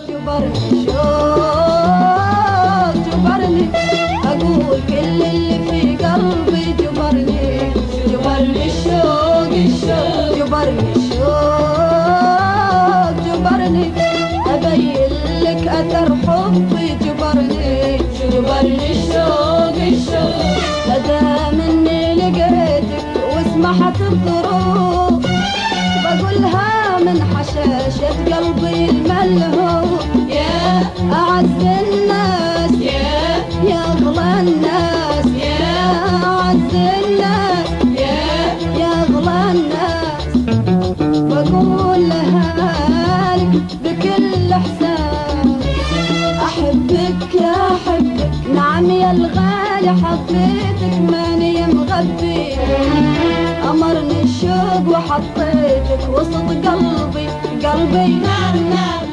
جبرني شوق جبرني، أقول كل اللي في قلبي جبرني، جبرني الشوق الشوق جبرني الشوق جبرني، أبين لك أثر حبي جبرني، جبرني الشوق الشوق، مدام إني لقيتك وسمحت الظروف بقولها من حشاشة قلبي الملهوف، يا أعز الناس يا أغلى الناس، يا أعز الناس يا أغلى الناس، بقول لها لك بكل إحساس، أحبك يا أحبك نعم يا الغالي، حبيتك ماني مغبي، أمرني الشوق وحطيتك وسط قلبي، قلبي نار نار